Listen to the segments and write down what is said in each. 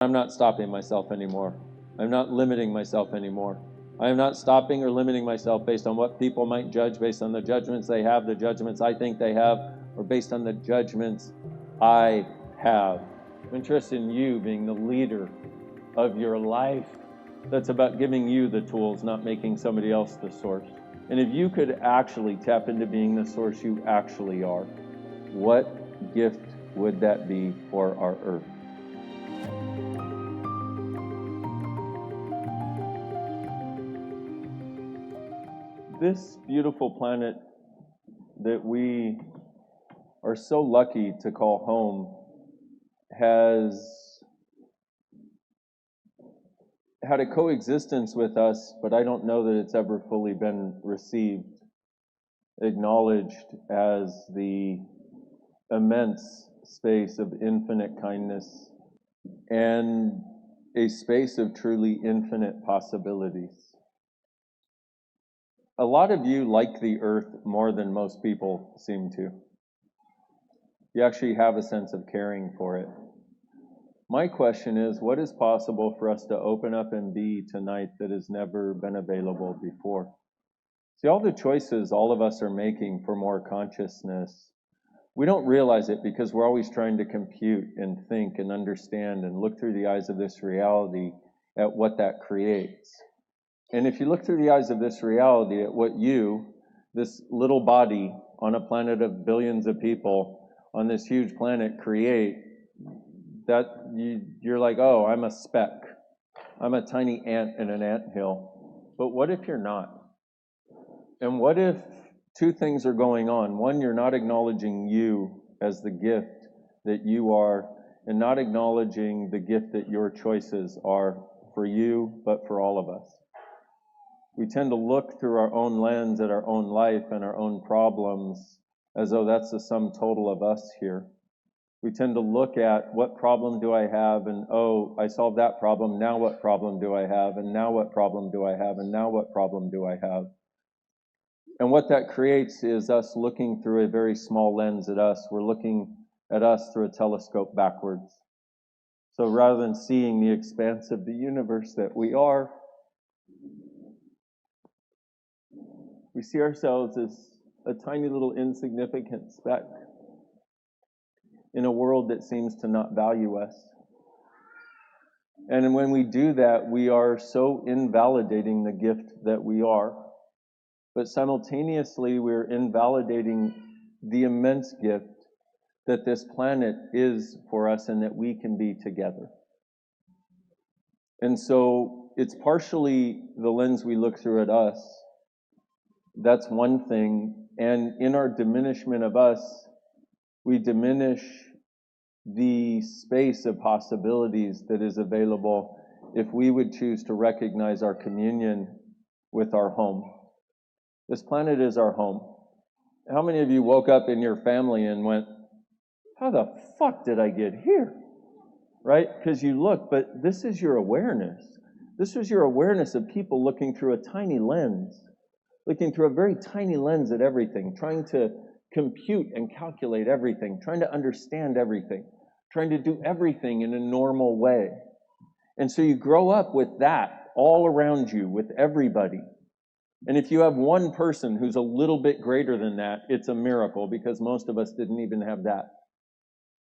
I'm not stopping myself anymore. I'm not limiting myself anymore. I am not stopping or limiting myself based on what people might judge, based on the judgments they have, the judgments I think they have, or based on the judgments I have. I'm interested in you being the leader of your life. That's about giving you the tools, not making somebody else the source. And if you could actually tap into being the source you actually are, what gift would that be for our earth? This beautiful planet that we are so lucky to call home has had a coexistence with us, but I don't know that it's ever fully been received, acknowledged as the immense space of infinite kindness and a space of truly infinite possibilities. A lot of you like the earth more than most people seem to. You actually have a sense of caring for it. My question is, what is possible for us to open up and be tonight that has never been available before? See, all the choices all of us are making for more consciousness, we don't realize it because we're always trying to compute and think and understand and look through the eyes of this reality at what that creates. And if you look through the eyes of this reality at what you, this little body on a planet of billions of people on this huge planet create, that you're like, oh, I'm a speck. I'm a tiny ant in an anthill. But what if you're not? And what if two things are going on? One, you're not acknowledging you as the gift that you are, and not acknowledging the gift that your choices are for you, but for all of us. We tend to look through our own lens at our own life and our own problems as though that's the sum total of us here. We tend to look at what problem do I have, and oh, I solved that problem, now what problem do I have, and now what problem do I have, and now what problem do I have? And what that creates is us looking through a very small lens at us. We're looking at us through a telescope backwards. So rather than seeing the expanse of the universe that we are, we see ourselves as a tiny little insignificant speck in a world that seems to not value us. And when we do that, we are so invalidating the gift that we are. But simultaneously, we're invalidating the immense gift that this planet is for us and that we can be together. And so it's partially the lens we look through at us. That's one thing. And in our diminishment of us, we diminish the space of possibilities that is available if we would choose to recognize our communion with our home. This planet is our home. How many of you woke up in your family and went, how the fuck did I get here? Right? Because you look, but this is your awareness. This is your awareness of people looking through a tiny lens, looking through a very tiny lens at everything, trying to compute and calculate everything, trying to understand everything, trying to do everything in a normal way. And so you grow up with that all around you, with everybody. And if you have one person who's a little bit greater than that, it's a miracle, because most of us didn't even have that.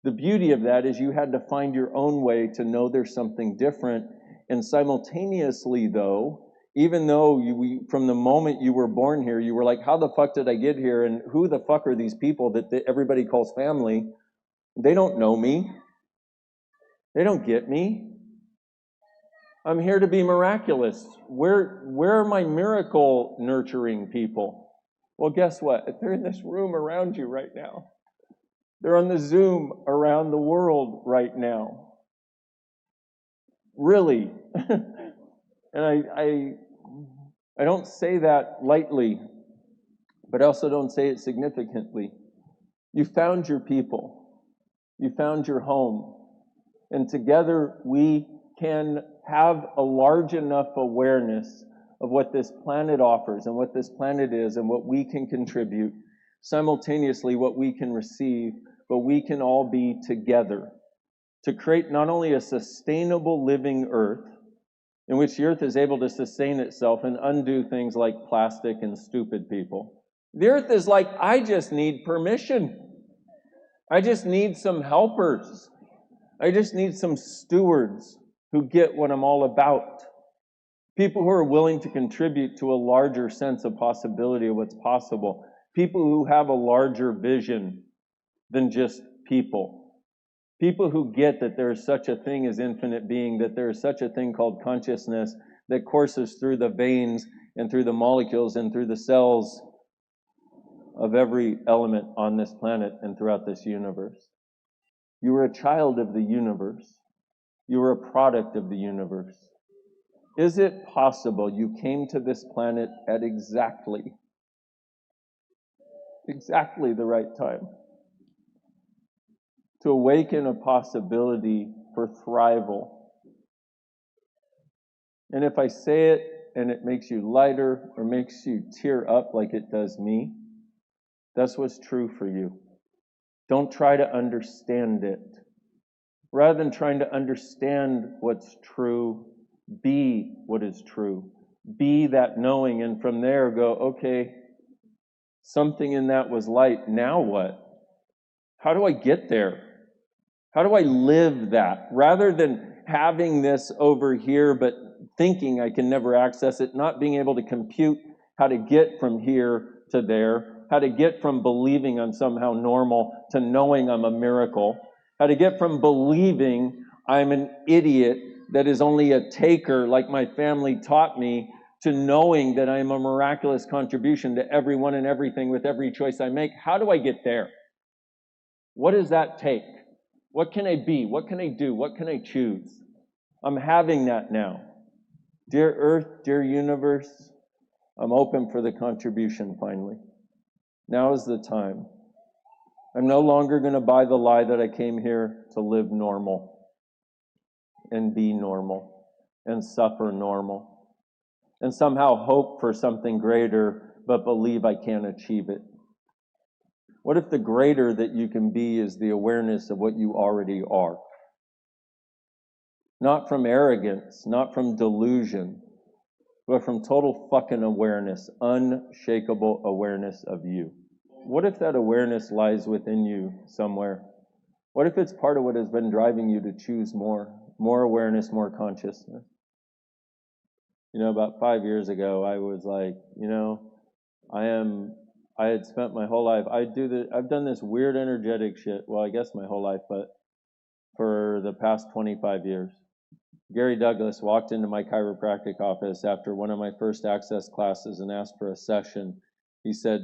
The beauty of that is you had to find your own way to know there's something different. And simultaneously, though, even though from the moment you were born here, you were like, how the fuck did I get here? And who the fuck are these people that everybody calls family? They don't know me. They don't get me. I'm here to be miraculous. Where are my miracle nurturing people? Well, guess what? They're in this room around you right now. They're on the Zoom around the world right now. Really. And I don't say that lightly, but I also don't say it significantly. You found your people. You found your home. And together we can have a large enough awareness of what this planet offers and what this planet is and what we can contribute, simultaneously what we can receive, but we can all be together. to create not only a sustainable living earth, in which the earth is able to sustain itself and undo things like plastic and stupid people. The earth is like, I just need permission. I just need some helpers. I just need some stewards who get what I'm all about. People who are willing to contribute to a larger sense of possibility of what's possible. People who have a larger vision than just people. People who get that there is such a thing as infinite being, that there is such a thing called consciousness that courses through the veins and through the molecules and through the cells of every element on this planet and throughout this universe. You are a child of the universe. You are a product of the universe. Is it possible you came to this planet at exactly the right time to awaken a possibility for thrival? And if I say it and it makes you lighter or makes you tear up like it does me, that's what's true for you. Don't try to understand it. Rather than trying to understand what's true, be what is true. Be that knowing, and from there go, okay, something in that was light. Now what? How do I get there? How do I live that? Rather than having this over here, but thinking I can never access it, not being able to compute how to get from here to there, how to get from believing I'm somehow normal to knowing I'm a miracle, how to get from believing I'm an idiot that is only a taker like my family taught me, to knowing that I am a miraculous contribution to everyone and everything with every choice I make. How do I get there? What does that take? What can I be? What can I do? What can I choose? I'm having that now. Dear Earth, dear universe, I'm open for the contribution finally. Now is the time. I'm no longer going to buy the lie that I came here to live normal and be normal and suffer normal and somehow hope for something greater but believe I can't achieve it. What if the greater that you can be is the awareness of what you already are? Not from arrogance, not from delusion, but from total fucking awareness, unshakable awareness of you. What if that awareness lies within you somewhere? What if it's part of what has been driving you to choose more awareness, more consciousness? You know, about 5 years ago, I was like, I had spent my whole life, I've done this weird energetic shit, well, I guess my whole life, but for the past 25 years. Gary Douglas walked into my chiropractic office after one of my first access classes and asked for a session. He said,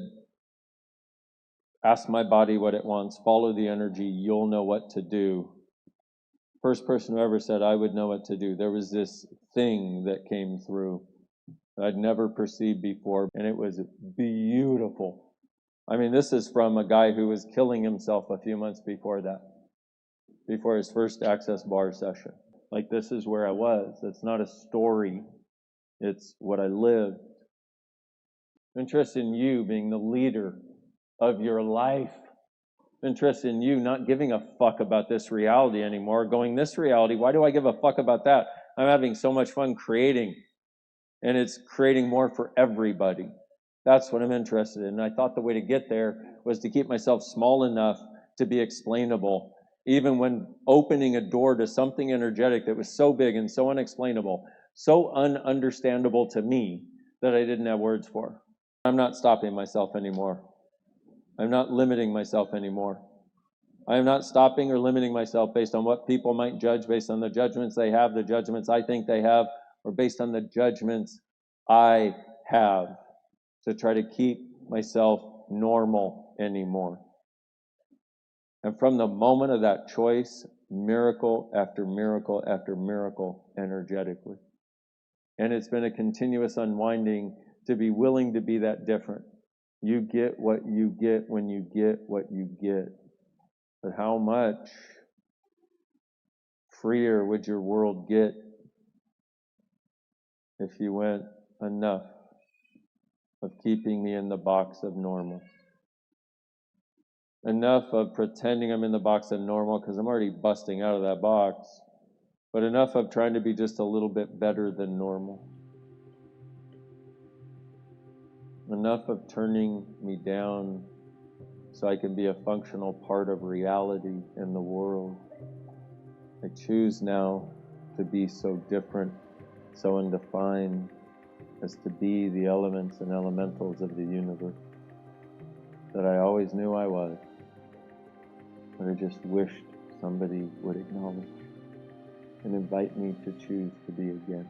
ask my body what it wants, follow the energy, you'll know what to do. First person who ever said I would know what to do. There was this thing that came through that I'd never perceived before, and it was beautiful. I mean, this is from a guy who was killing himself a few months before that, before his first access bar session. Like, this is where I was. It's not a story. It's what I lived. I'm interested in you being the leader of your life. I'm interested in you not giving a fuck about this reality anymore. Going, this reality, why do I give a fuck about that? I'm having so much fun creating. And it's creating more for everybody. That's what I'm interested in. And I thought the way to get there was to keep myself small enough to be explainable, even when opening a door to something energetic that was so big and so unexplainable, so ununderstandable to me that I didn't have words for. I'm not stopping myself anymore. I'm not limiting myself anymore. I am not stopping or limiting myself based on what people might judge, based on the judgments they have, the judgments I think they have, or based on the judgments I have, to try to keep myself normal anymore. And from the moment of that choice, miracle after miracle after miracle energetically. And it's been a continuous unwinding to be willing to be that different. You get what you get when you get what you get. But how much freer would your world get if you went enough of keeping me in the box of normal? enough of pretending I'm in the box of normal because I'm already busting out of that box, but enough of trying to be just a little bit better than normal. Enough of turning me down so I can be a functional part of reality in the world. I choose now to be so different, so undefined, as to be the elements and elementals of the universe that I always knew I was, but I just wished somebody would acknowledge and invite me to choose to be again.